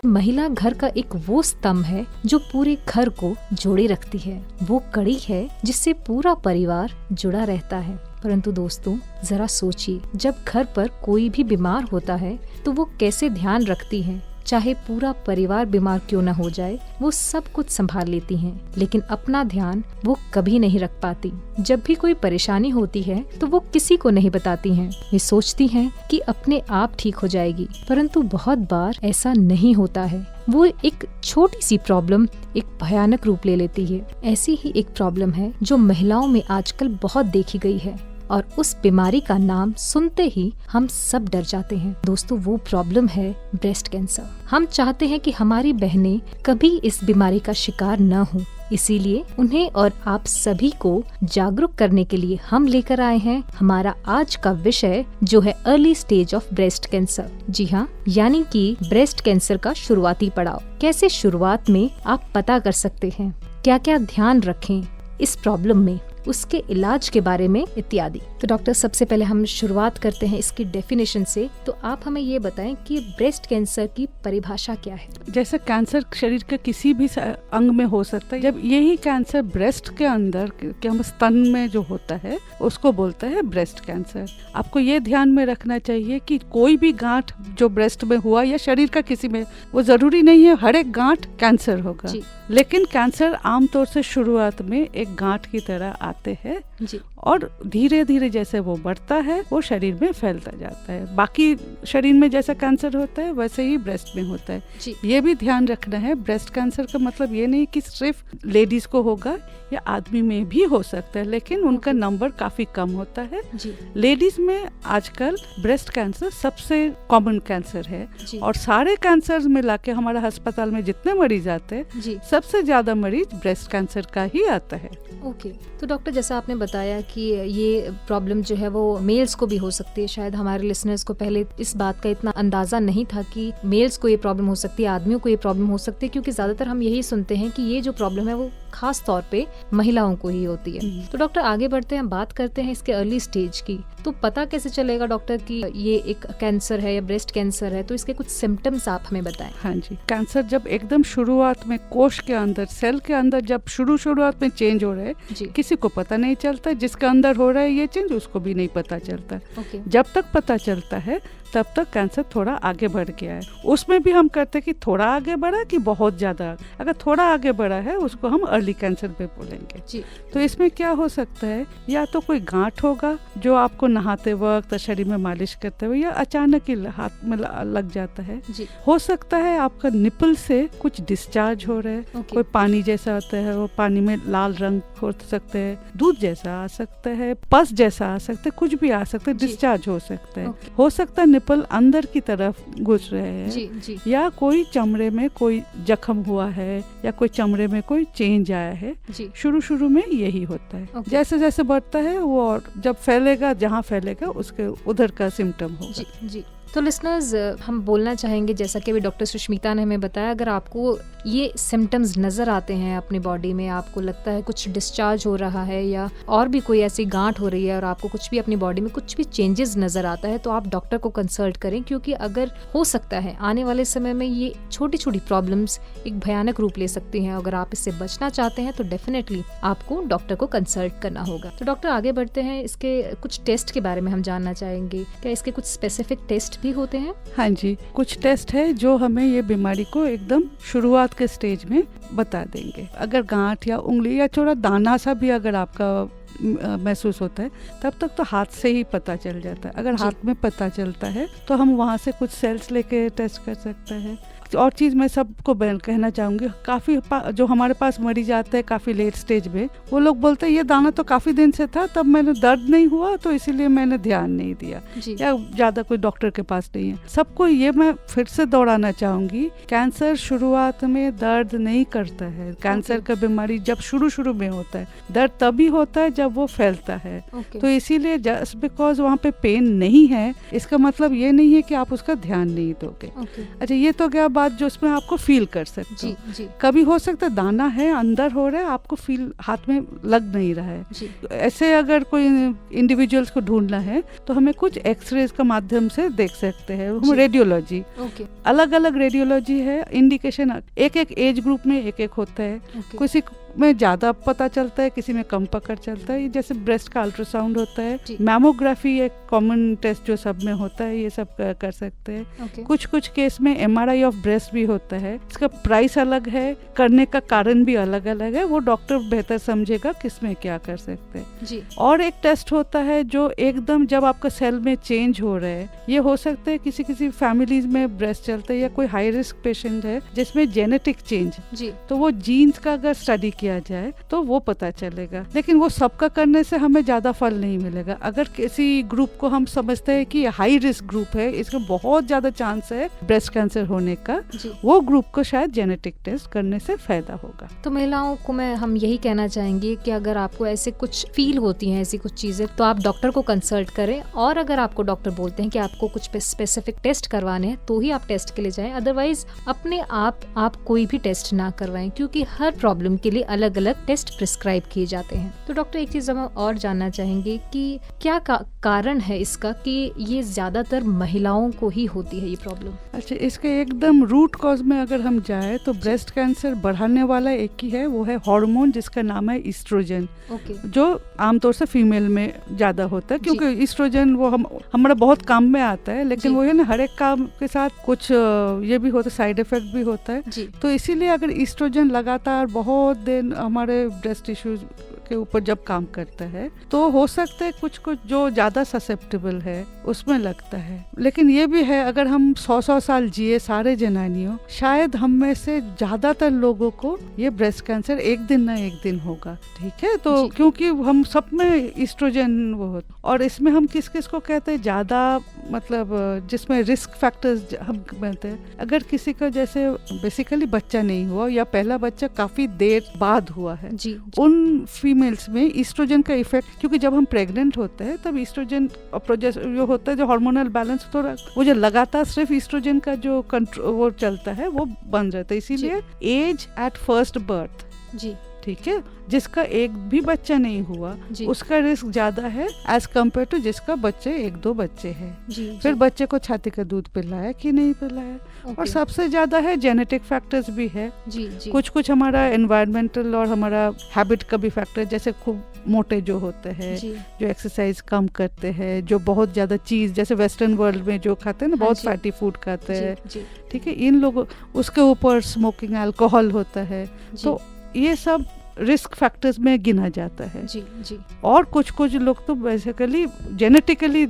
महिला घर का एक वो स्तंभ है जो पूरे घर को जोड़े रखती है, वो कड़ी है जिससे पूरा परिवार जुड़ा रहता है। परंतु दोस्तों जरा सोचिए, जब घर पर कोई भी बीमार होता है तो वो कैसे ध्यान रखती है। चाहे पूरा परिवार बीमार क्यों न हो जाए, वो सब कुछ संभाल लेती हैं, लेकिन अपना ध्यान वो कभी नहीं रख पाती। जब भी कोई परेशानी होती है तो वो किसी को नहीं बताती हैं। वे सोचती हैं कि अपने आप ठीक हो जाएगी, परंतु बहुत बार ऐसा नहीं होता है। वो एक छोटी सी प्रॉब्लम एक भयानक रूप ले लेती है। ऐसी ही एक प्रॉब्लम है जो महिलाओं में आजकल बहुत देखी गई है, और उस बीमारी का नाम सुनते ही हम सब डर जाते हैं। दोस्तों वो प्रॉब्लम है ब्रेस्ट कैंसर। हम चाहते हैं कि हमारी बहनें कभी इस बीमारी का शिकार न हो, इसीलिए उन्हें और आप सभी को जागरूक करने के लिए हम लेकर आए हैं हमारा आज का विषय, जो है early stage of breast cancer. जी हाँ, यानी कि ब्रेस्ट कैंसर का शुरुआती पड़ाव। कैसे शुरुआत में आप पता कर सकते हैं, क्या क्या ध्यान रखें इस प्रॉब्लम में, उसके इलाज के बारे में इत्यादि। तो डॉक्टर, सबसे पहले हम शुरुआत करते हैं इसकी डेफिनेशन से। तो आप हमें ये बताएं कि ब्रेस्ट कैंसर की परिभाषा क्या है। जैसे कैंसर शरीर के किसी भी अंग में हो सकता है, जब यही कैंसर ब्रेस्ट के अंदर के हम स्तन में जो होता है उसको बोलते हैं ब्रेस्ट कैंसर। आपको ये ध्यान में रखना चाहिए कि कोई भी गांठ जो ब्रेस्ट में हुआ या शरीर का किसी में, वो जरूरी नहीं है हर एक गांठ कैंसर होगा, लेकिन कैंसर आमतौर से शुरुआत में एक गांठ की तरह आते हैं और धीरे धीरे जैसे वो बढ़ता है वो शरीर में फैलता जाता है। बाकी शरीर में जैसा कैंसर होता है वैसे ही ब्रेस्ट में होता है। ये भी ध्यान रखना है, ब्रेस्ट कैंसर का मतलब ये नहीं कि सिर्फ लेडीज को होगा, या आदमी में भी हो सकता है, लेकिन उनका नंबर काफी कम होता है। लेडीज में आजकल ब्रेस्ट कैंसर सबसे कॉमन कैंसर है, और सारे कैंसर मिला के हमारे अस्पताल में जितने मरीज आते हैं सबसे ज्यादा मरीज ब्रेस्ट कैंसर का ही आता है। ओके, तो डॉक्टर जैसा आपने बताया कि ये प्रॉब्लम जो है वो मेल्स को भी हो सकती है। शायद हमारे लिसनर्स को पहले इस बात का इतना अंदाजा नहीं था कि मेल्स को ये प्रॉब्लम हो सकती है, आदमियों को ये प्रॉब्लम हो सकती है, क्योंकि ज्यादातर हम यही सुनते हैं कि ये जो प्रॉब्लम है वो खास तौर पे महिलाओं को ही होती है। तो डॉक्टर आगे बढ़ते हैं, बात करते हैं इसके अर्ली स्टेज की। तो पता कैसे चलेगा डॉक्टर कि ये एक कैंसर है या ब्रेस्ट कैंसर है, तो इसके कुछ सिम्टम्स आप हमें बताएं। हाँ जी, कैंसर जब एकदम शुरुआत में कोश के अंदर, सेल के अंदर जब शुरुआत में चेंज हो रहे हैं, किसी को पता नहीं चलता, जिसके अंदर हो रहा है ये चेंज उसको भी नहीं पता चलता। जब तक पता चलता है तब तक कैंसर थोड़ा आगे बढ़ गया है। उसमें भी हम कहते हैं कि थोड़ा आगे बढ़ा कि बहुत ज्यादा। अगर थोड़ा आगे बढ़ा है उसको हम अर्ली कैंसर पे बोलेंगे। तो इसमें क्या हो सकता है, या तो कोई गांठ होगा जो आपको नहाते वक्त शरीर में मालिश करते हुए या अचानक ही हाथ में लग जाता है। हो सकता है आपका निपल से कुछ डिस्चार्ज हो रहा है, कोई पानी जैसा होता है, वो पानी में लाल रंग हो सकते हैं, दूध जैसा आ सकता है, पस जैसा आ सकता है, कुछ भी आ सकता है, डिस्चार्ज हो सकता है। हो सकता है निपल अंदर की तरफ घुस रहे हैं, या कोई चमड़े में कोई जख्म हुआ है, या कोई चमड़े में कोई चेंज आया है। शुरू में यही होता है। जैसे जैसे बढ़ता है वो, और जब फैलेगा, जहाँ फैलेगा उसके उधर का सिम्टम होगा। तो लिसनर्स, हम बोलना चाहेंगे, जैसा कि अभी डॉक्टर सुष्मिता ने हमें बताया, अगर आपको ये सिम्टम्स नजर आते हैं अपनी बॉडी में, आपको लगता है कुछ डिस्चार्ज हो रहा है या और भी कोई ऐसी गांठ हो रही है, और आपको कुछ भी अपनी बॉडी में कुछ भी चेंजेस नजर आता है, तो आप डॉक्टर को कंसल्ट करें, क्योंकि अगर हो सकता है आने वाले समय में ये छोटी छोटी प्रॉब्लम्स एक भयानक रूप ले सकती हैं। अगर आप इससे बचना चाहते हैं तो डेफिनेटली आपको डॉक्टर को कंसल्ट करना होगा। तो डॉक्टर आगे बढ़ते हैं, इसके कुछ टेस्ट के बारे में हम जानना चाहेंगे। क्या इसके कुछ स्पेसिफिक टेस्ट भी होते हैं? हाँ जी, कुछ टेस्ट है जो हमें ये बीमारी को एकदम शुरुआत के स्टेज में बता देंगे। अगर गांठ या उंगली या थोड़ा दाना सा भी अगर आपका महसूस होता है, तब तक तो हाथ से ही पता चल जाता है। अगर हाथ में पता चलता है तो हम वहाँ से कुछ सेल्स लेके टेस्ट कर सकते हैं। और चीज़ मैं सबको कहना चाहूँगी, काफ़ी जो हमारे पास मरीज आते हैं काफ़ी लेट स्टेज में, वो लोग बोलते हैं ये दाना तो काफ़ी दिन से था, तब मैंने दर्द नहीं हुआ तो इसीलिए मैंने ध्यान नहीं दिया, या ज़्यादा कोई डॉक्टर के पास नहीं है। सबको ये मैं फिर से दोहराना चाहूँगी, कैंसर शुरुआत में दर्द नहीं करता है। कैंसर का बीमारी जब शुरू में होता है, दर्द तभी होता है जब वो फैलता है। तो इसीलिए जस्ट बिकॉज वहाँ पे पेन नहीं है, इसका मतलब ये नहीं है कि आप उसका ध्यान नहीं दोगे। अच्छा, ये तो क्या बाद जो उसमें आपको फील कर सकते हो। जी। कभी हो सकता है दाना है अंदर हो रहा है, आपको फील हाथ में लग नहीं रहा है जी। ऐसे अगर कोई इंडिविजुअल्स को ढूंढना है तो हमें कुछ एक्सरेज का माध्यम से देख सकते हैं। हम रेडियोलॉजी, अलग अलग रेडियोलॉजी है, इंडिकेशन एक एक एज ग्रुप में एक एक होता है। किसी में ज्यादा पता चलता है, किसी में कम पकड़ चलता है। जैसे ब्रेस्ट का अल्ट्रासाउंड होता है, मैमोग्राफी एक कॉमन टेस्ट जो सब में होता है, ये सब कर सकते हैं। कुछ कुछ केस में MRI ऑफ ब्रेस्ट भी होता है। इसका प्राइस अलग है, करने का कारण भी अलग अलग है, वो डॉक्टर बेहतर समझेगा किसमें क्या कर सकते हैं जी। और एक टेस्ट होता है जो एकदम जब आपका सेल में चेंज हो रहा है, ये हो सकता है किसी किसी फैमिलीज में ब्रेस्ट चलता है या कोई हाई रिस्क पेशेंट है जिसमें जेनेटिक चेंज जी, तो वो जीन्स का अगर स्टडी किया जाए तो वो पता चलेगा। लेकिन वो सबका करने से हमें ज्यादा फल नहीं मिलेगा। अगर किसी ग्रुप को हम समझते हैं कि हाई रिस्क ग्रुप है, इसमें बहुत ज्यादा चांस है ब्रेस्ट कैंसर होने का, वो ग्रुप को शायद जेनेटिक टेस्ट करने से फायदा होगा। तो महिलाओं को हम यही कहना चाहेंगे कि अगर आपको ऐसे कुछ फील होती हैं, ऐसी कुछ चीजें, तो आप डॉक्टर को कंसल्ट करें। और अगर आपको डॉक्टर बोलते हैं कि आपको कुछ स्पेसिफिक टेस्ट करवाने हैं तो ही आप टेस्ट के लिए जाएं, अदरवाइज अपने आप कोई भी टेस्ट ना करवाएं, क्योंकि हर प्रॉब्लम के लिए अलग अलग टेस्ट प्रिस्क्राइब किए जाते हैं। तो डॉक्टर एक चीज हम और जानना चाहेंगे कि क्या कारण है इसका कि ये ज्यादातर महिलाओं को ही होती है ये प्रॉब्लम? अच्छा, इसके एकदम रूट कॉज में अगर हम जाए तो ब्रेस्ट कैंसर बढ़ाने वाला एक ही है, वो है हार्मोन जिसका नाम है ईस्ट्रोजन, जो आमतौर से फीमेल में ज्यादा होता है, क्योंकि ईस्ट्रोजन वो हमारा बहुत काम में आता है, लेकिन वो है ना हर एक काम के साथ कुछ ये भी होता है, साइड इफेक्ट भी होता है। तो इसीलिए अगर ईस्ट्रोजन लगातार बहुत दिन हमारे ब्रेस्ट टिश्यूज के ऊपर जब काम करता है तो हो सकता है कुछ जो ज्यादा ससेप्टेबल है उसमें लगता है। लेकिन ये भी है, अगर हम 100 साल जिए सारे जनानियों, शायद हम में से ज्यादातर लोगों को ये ब्रेस्ट कैंसर एक दिन ना एक दिन होगा। ठीक है, तो क्योंकि हम सब में ईस्ट्रोजन वो होता, और इसमें हम किस किस को कहते हैं ज्यादा, मतलब जिसमें रिस्क फैक्टर्स हम कहते हैं, अगर किसी का जैसे बेसिकली बच्चा नहीं हुआ या पहला बच्चा काफी देर बाद हुआ है जी। उन फीमेल्स में ईस्ट्रोजन का इफेक्ट, क्योंकि जब हम प्रेग्नेंट होते हैं तब ईस्ट्रोजन जो होता है, जो हार्मोनल बैलेंस, तो वो जो लगातार सिर्फ ईस्ट्रोजन का जो कंट्रोल वो चलता है वो बन जाता है। इसीलिए एज एट फर्स्ट बर्थ जी, ठीक है, जिसका एक भी बच्चा नहीं हुआ उसका रिस्क ज्यादा है एज कम्पेयर टू जिसका बच्चे 1-2 बच्चे हैं। फिर बच्चे को छाती का दूध पिलाया कि नहीं पिलाया, और सबसे ज्यादा है जेनेटिक फैक्टर्स भी है जी। कुछ हमारा एनवायरमेंटल और हमारा हैबिट का भी फैक्टर, जैसे खूब मोटे जो होते हैं, जो एक्सरसाइज कम करते हैं, जो बहुत ज्यादा चीज जैसे वेस्टर्न वर्ल्ड में जो खाते हैं ना, बहुत फैटी फूड खाते हैं, ठीक है, इन लोगों, उसके ऊपर स्मोकिंग, अल्कोहल होता है, तो ये सब रिस्क फैक्टर्स में गिना जाता है जी। और कुछ लोग तो बेसिकली जेनेटिकली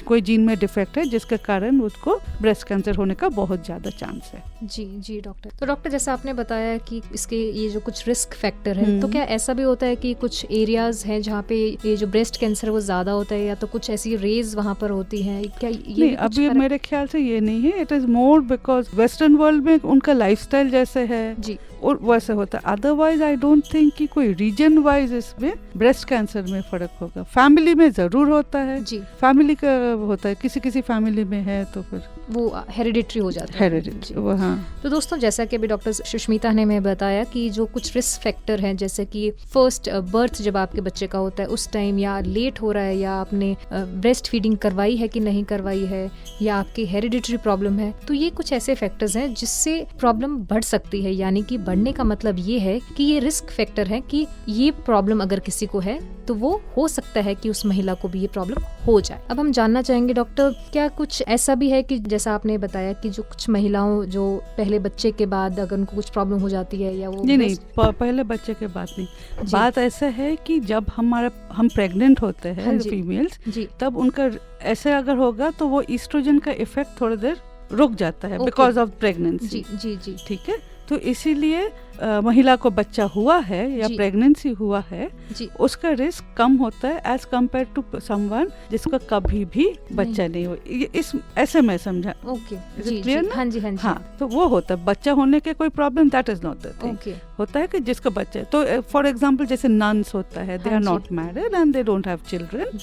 कोई जीन में डिफेक्ट है जिसके कारण उसको ब्रेस्ट कैंसर होने का बहुत ज्यादा चांस है जी डॉक्टर। तो डॉक्टर, जैसा आपने बताया कि इसके ये जो कुछ रिस्क फैक्टर है, तो क्या ऐसा भी होता है कि कुछ एरियाज हैं जहाँ पे ये जो ब्रेस्ट कैंसर वो ज्यादा होता है, या तो कुछ ऐसी रेज वहाँ पर होती है, क्या ये नहीं? अभी मेरे ख्याल से ये नहीं है, it is more because western world में उनका लाइफस्टाइल जैसे है जी, और वैसे होता है। अदरवाइज आई डोंट थिंक कि कोई रीजन वाइज इसमें ब्रेस्ट कैंसर में फर्क होगा। फैमिली में जरूर होता है जी, फैमिली का होता है, किसी फैमिली में है तो फिर वो हेरिडिटरी हो जाता है। वो हाँ। तो दोस्तों, जैसा कि अभी डॉक्टर सुष्मिता ने हमें बताया कि जो कुछ रिस्क फैक्टर हैं, जैसे कि फर्स्ट बर्थ जब आपके बच्चे का होता है उस टाइम, या लेट हो रहा है, या आपने ब्रेस्ट फीडिंग करवाई है कि नहीं करवाई है, या आपकी हेरिडिटरी प्रॉब्लम है, तो ये कुछ ऐसे फैक्टर्स हैं जिससे प्रॉब्लम बढ़ सकती है। यानी कि बढ़ने का मतलब ये है कि ये रिस्क फैक्टर है कि ये प्रॉब्लम अगर किसी को है तो वो हो सकता है कि उस महिला को भी ये प्रॉब्लम हो जाए। अब हम जानना चाहेंगे डॉक्टर, क्या कुछ ऐसा भी है कि जैसा आपने बताया कि जो कुछ महिलाओं जो पहले बच्चे के बाद अगर उनको कुछ प्रॉब्लम हो जाती है, या वो नहीं पहले बच्चे के बाद नहीं, बात ऐसा है कि जब हम प्रेग्नेंट होते हैं फीमेल्स, तब उनका ऐसे अगर होगा तो वो ईस्ट्रोजन का इफेक्ट थोड़ी देर रुक जाता है बिकॉज ऑफ प्रेगनेंसी जी, ठीक है। तो इसीलिए महिला को बच्चा हुआ है या प्रेगनेंसी हुआ है उसका रिस्क कम होता है एज कम्पेयर टू समवन जिसका कभी भी बच्चा नहीं हो। इस ऐसे मैं समझा। ओके, क्लियर ना? हाँ जी, हाँ जी। हाँ, तो वो होता है बच्चा होने के कोई problem, that is not the thing. होता है कि जिसका बच्चा है, तो फॉर एग्जाम्पल जैसे नन्स होता है, they are not married and they don't have children,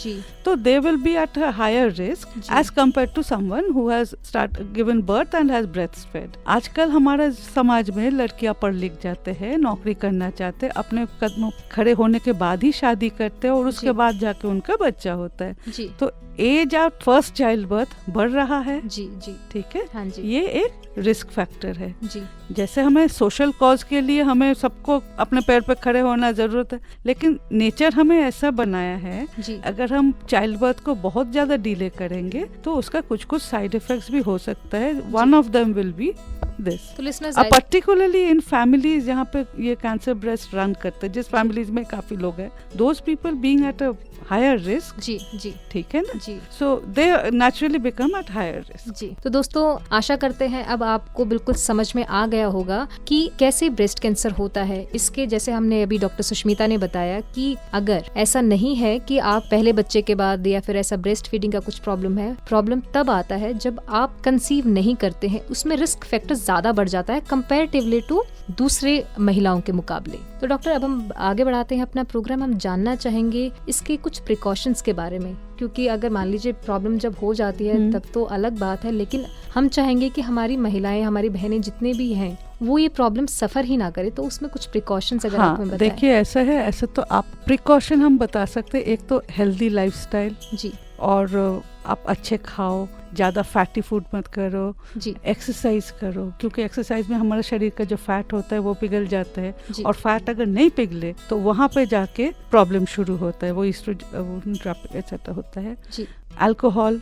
तो they will be at a higher risk as compared to someone who has given birth and has breast fed. आजकल हमारे समाज में लड़कियां पढ़ लिख जाते हैं, नौकरी करना चाहते हैं, अपने कदमों खड़े होने के बाद ही शादी करते हैं और उसके बाद जाके उनका बच्चा होता है। तो age of first child birth बढ़ रहा है। जी, ठीक है। हाँ जी। ये एक रिस्क फैक्टर है। जी। जैसे हमें सोशल कॉज के लिए हमें सबको अपने पैर पे खड़े होना जरूरत है, लेकिन नेचर हमें ऐसा बनाया है अगर हम चाइल्ड बर्थ को बहुत ज्यादा डिले करेंगे तो उसका कुछ साइड इफेक्ट्स भी हो सकता है। One of them will be this, particularly in families जहाँ पे ये कैंसर ब्रेस्ट रन करते हैं, जिस फैमिलीज में काफी लोग हैं, those people being at a higher risk. जी, ठीक है ना? जी। So they naturally become at higher risk. जी। तो दोस्तों, आशा करते हैं अब आपको बिल्कुल समझ में आ गया होगा कि कैसे ब्रेस्ट कैंसर होता है। इसके जैसे हमने अभी डॉक्टर सुष्मिता ने बताया कि अगर ऐसा नहीं है कि आप पहले बच्चे के बाद या फिर ऐसा ब्रेस्ट फीडिंग का कुछ प्रॉब्लम है, प्रॉब्लम तब आता है जब आप कंसीव नहीं करते हैं, उसमें रिस्क फैक्टर ज्यादा बढ़ जाता है कंपैरेटिवली टू दूसरे महिलाओं के मुकाबले। तो डॉक्टर, अब हम आगे बढ़ाते हैं अपना प्रोग्राम। हम जानना चाहेंगे इसके कुछ प्रिकॉशंस के बारे में, क्योंकि अगर मान लीजिए प्रॉब्लम जब हो जाती है तब तो अलग बात है, लेकिन हम चाहेंगे कि हमारी महिलाएं, हमारी बहनें जितने भी हैं, वो ये प्रॉब्लम सफर ही ना करे। तो उसमें कुछ प्रिकॉशंस अगर आप हमें बताएं। देखिए, ऐसा है, ऐसे तो आप प्रिकॉशन हम बता सकते हैं। एक तो हेल्दी लाइफस्टाइल जी, और आप अच्छे खाओ, ज्यादा फैटी फूड मत करो जी, एक्सरसाइज करो, क्योंकि एक्सरसाइज में हमारे शरीर का जो फैट होता है वो पिघल जाता है, और फैट अगर नहीं पिघले तो वहाँ पे जाके प्रॉब्लम शुरू होता है, वो एटसेट्रा होता है जी। Alcohol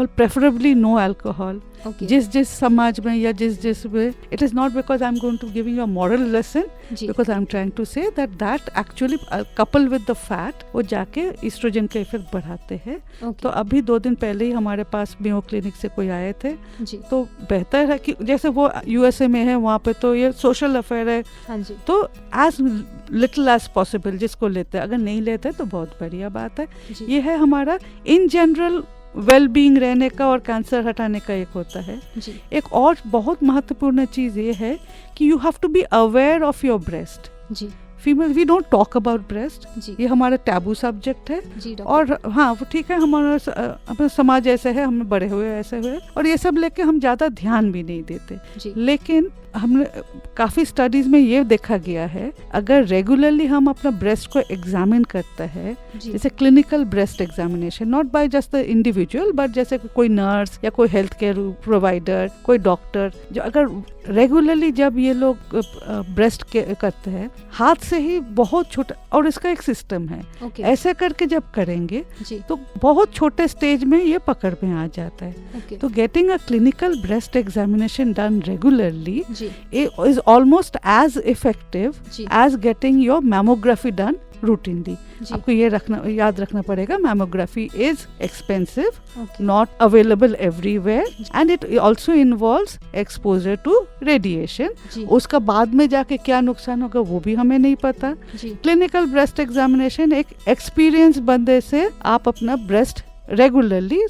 preferably no alcohol. जिस समाज में या जिस में, it is not because I am going to giving a moral lesson, because I am trying to say that actually couple with the fat वो जाके एस्ट्रोजन का इफेक्ट बढ़ाते हैं। तो अभी 2 दिन पहले ही हमारे पास मेयो क्लिनिक से कोई आए थे, तो बेहतर है कि जैसे वो यूएसए में है, वहाँ पे तो ये सोशल अफेयर है, तो एज लिटिल एज पॉसिबल जिसको लेते हैं, अगर नहीं लेते तो बहुत बढ़िया बात है। ये है हमारा इन जनरल वेल बीइंग रहने का और कैंसर हटाने का एक होता है जी। एक और बहुत महत्वपूर्ण चीज ये है कि you have to be aware of your breast जी। Female we don't talk about breast, ये हमारा टैबू सब्जेक्ट है जी। और हाँ, वो ठीक है, हमारा अपना समाज ऐसे है, हम बड़े हुए ऐसे हुए, और ये सब लेके हम ज्यादा ध्यान भी नहीं देते जी। लेकिन हमने काफी स्टडीज में ये देखा गया है, अगर रेगुलरली हम अपना ब्रेस्ट को एग्जामिन करते हैं, जैसे clinical breast examination, not by just the individual but जैसे कोई नर्स या कोई हेल्थ केयर प्रोवाइडर, कोई डॉक्टर, जो अगर रेगुलरली जब ये लोग ब्रेस्ट करते हैं, हाथ से ही बहुत छोटा, और इसका एक सिस्टम है, ऐसे करके जब करेंगे तो बहुत छोटे स्टेज में ये पकड़ में आ जाता है। तो getting a clinical breast examination done regularly is almost as effective as getting your mammography done routinely. आपको ये याद रखना पड़ेगा, mammography is expensive, not available everywhere, and it also involves exposure to radiation. उसका बाद में जाके क्या नुकसान होगा वो भी हमें नहीं पता। क्लिनिकल ब्रेस्ट एग्जामिनेशन एक एक्सपीरियंस बंदे से आप अपना ब्रेस्ट रेगुलरली,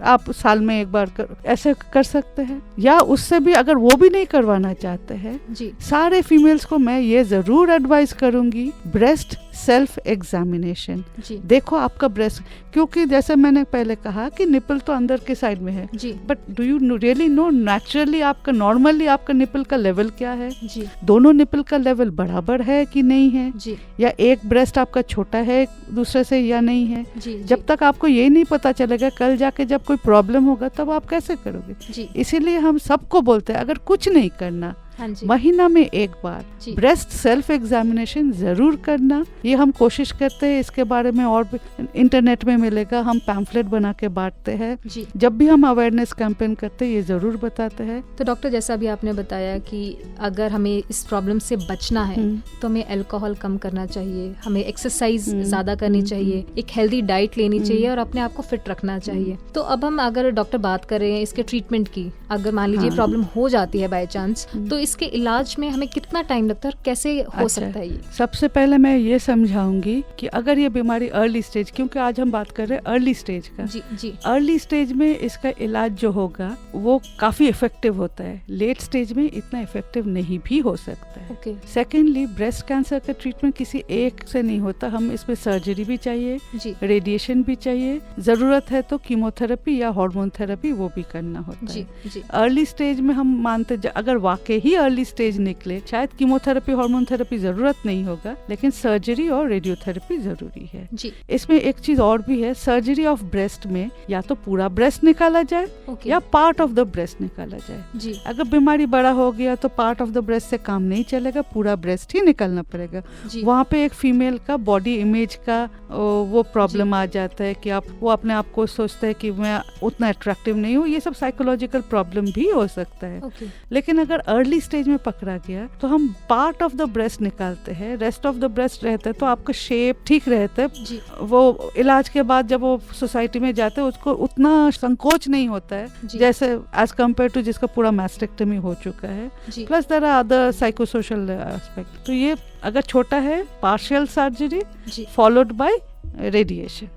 आप साल में एक बार ऐसे कर सकते हैं, या उससे भी अगर वो भी नहीं करवाना चाहते हैं जी। सारे फीमेल्स को मैं ये जरूर एडवाइस करूंगी, ब्रेस्ट सेल्फ एग्जामिनेशन देखो आपका ब्रेस्ट, क्योंकि जैसे मैंने पहले कहा कि निपल तो अंदर के साइड में है जी, but do you really know naturally आपका नॉर्मली आपका निपल का लेवल क्या है जी? दोनों निपल का लेवल बराबर है कि नहीं है जी? या एक ब्रेस्ट आपका छोटा है दूसरे से या नहीं है जी, जब तक आपको ये नहीं पता चलेगा, कल जाके जब कोई प्रॉब्लम होगा तब आप कैसे करोगे? इसीलिए हम सबको बोलते हैं अगर कुछ नहीं करना, महीना में एक बार ब्रेस्ट सेल्फ एग्जामिनेशन जरूर करना। ये हम कोशिश करते हैं, इसके बारे में और इंटरनेट में मिलेगा, हम पैम्फलेट बना के बांटते हैं, जब भी हम अवेयरनेस कैंपेन करते हैं ये जरूर बताते हैं। तो डॉक्टर, जैसा भी आपने बताया कि अगर हमें इस प्रॉब्लम से बचना है तो हमें अल्कोहल कम करना चाहिए, हमें एक्सरसाइज ज्यादा करनी चाहिए, एक हेल्दी डाइट लेनी चाहिए और अपने आप को फिट रखना चाहिए। तो अब हम अगर डॉक्टर बात कर रहे हैं इसके ट्रीटमेंट की, अगर मान लीजिए प्रॉब्लम हो जाती है बाय चांस, तो इसके इलाज में हमें कितना टाइम लगता है और कैसे हो सकता है ये? सबसे पहले मैं ये समझाऊंगी कि अगर ये बीमारी अर्ली स्टेज, क्योंकि आज हम बात कर रहे हैं अर्ली स्टेज का, जी। अर्ली स्टेज में इसका इलाज जो होगा वो काफी इफेक्टिव होता है, लेट स्टेज में इतना इफेक्टिव नहीं भी हो सकता है। सेकेंडली, ब्रेस्ट कैंसर का ट्रीटमेंट किसी एक से नहीं होता, हम इसमें सर्जरी भी चाहिए, रेडिएशन भी चाहिए, जरूरत है तो कीमोथेरेपी या हार्मोन थेरेपी वो भी करना होता है। अर्ली स्टेज में हम मानते अगर वाकई ही अर्ली स्टेज निकले, शायद कीमोथेरेपी हार्मोन थेरेपी जरूरत नहीं होगा, लेकिन सर्जरी और रेडियोथेरेपी जरूरी है। इसमें एक चीज और भी है, सर्जरी ऑफ ब्रेस्ट में या तो पूरा ब्रेस्ट निकाला जाए या पार्ट ऑफ द ब्रेस्ट निकाला जाए। अगर बीमारी बड़ा हो गया तो पार्ट ऑफ द ब्रेस्ट से काम नहीं चलेगा, पूरा ब्रेस्ट ही निकालना पड़ेगा। वहाँ पे एक फीमेल का बॉडी इमेज का वो प्रॉब्लम आ जाता है कि वो अपने आप को सोचते हैं कि मैं उतना अट्रैक्टिव नहीं हूँ, ये सब साइकोलॉजिकल प्रॉब्लम भी हो सकता है। लेकिन अगर अर्ली स्टेज में पकड़ा गया तो हम पार्ट ऑफ द ब्रेस्ट निकालते हैं, रेस्ट ऑफ द ब्रेस्ट रहता है, तो आपका शेप ठीक रहता है। वो इलाज के बाद जब वो सोसाइटी में जाते हैं उसको उतना संकोच नहीं होता है जैसे एज कम्पेयर टू जिसका पूरा मैस्टेक्टमी हो चुका है। Plus there are other psychosocial aspect. तो ये अगर छोटा है, partial surgery followed by radiation,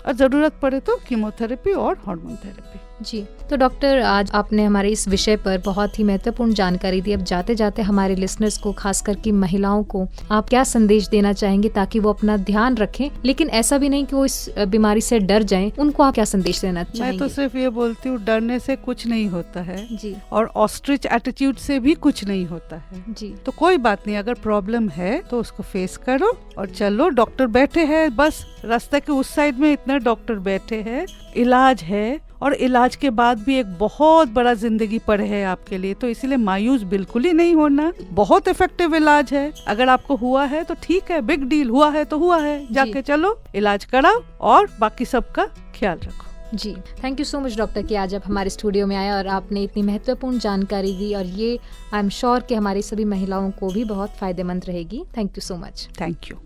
और जरूरत पड़े तो कीमोथेरेपी और हार्मोन थेरेपी। जी, तो डॉक्टर आज आपने हमारे इस विषय पर बहुत ही महत्वपूर्ण जानकारी दी। अब जाते जाते हमारे लिसनर्स को, खासकर की महिलाओं को, आप क्या संदेश देना चाहेंगे ताकि वो अपना ध्यान रखें, लेकिन ऐसा भी नहीं कि वो इस बीमारी से डर जाएं? उनको आप क्या संदेश देना चाहेंगे? मैं तो सिर्फ ये बोलती हूँ, डरने से कुछ नहीं होता है जी, और ऑस्ट्रिच एटीट्यूड से भी कुछ नहीं होता है जी। तो कोई बात नहीं, अगर प्रॉब्लम है तो उसको फेस करो और चलो। डॉक्टर बैठे हैं, बस रास्ते के उस साइड में इतने डॉक्टर बैठे हैं, इलाज है, और इलाज के बाद भी एक बहुत बड़ा जिंदगी पड़े है आपके लिए। तो इसीलिए मायूस बिल्कुल ही नहीं होना, बहुत इफेक्टिव इलाज है। अगर आपको हुआ है तो ठीक है, बिग डील, हुआ है तो हुआ है, जाके चलो इलाज कराओ और बाकी सबका ख्याल रखो। जी, thank you so much doctor कि आज आप हमारे स्टूडियो में आए और आपने इतनी महत्वपूर्ण जानकारी दी, और ये आई एम श्योर कि हमारी सभी महिलाओं को भी बहुत फायदेमंद रहेगी। Thank you so much. Thank you.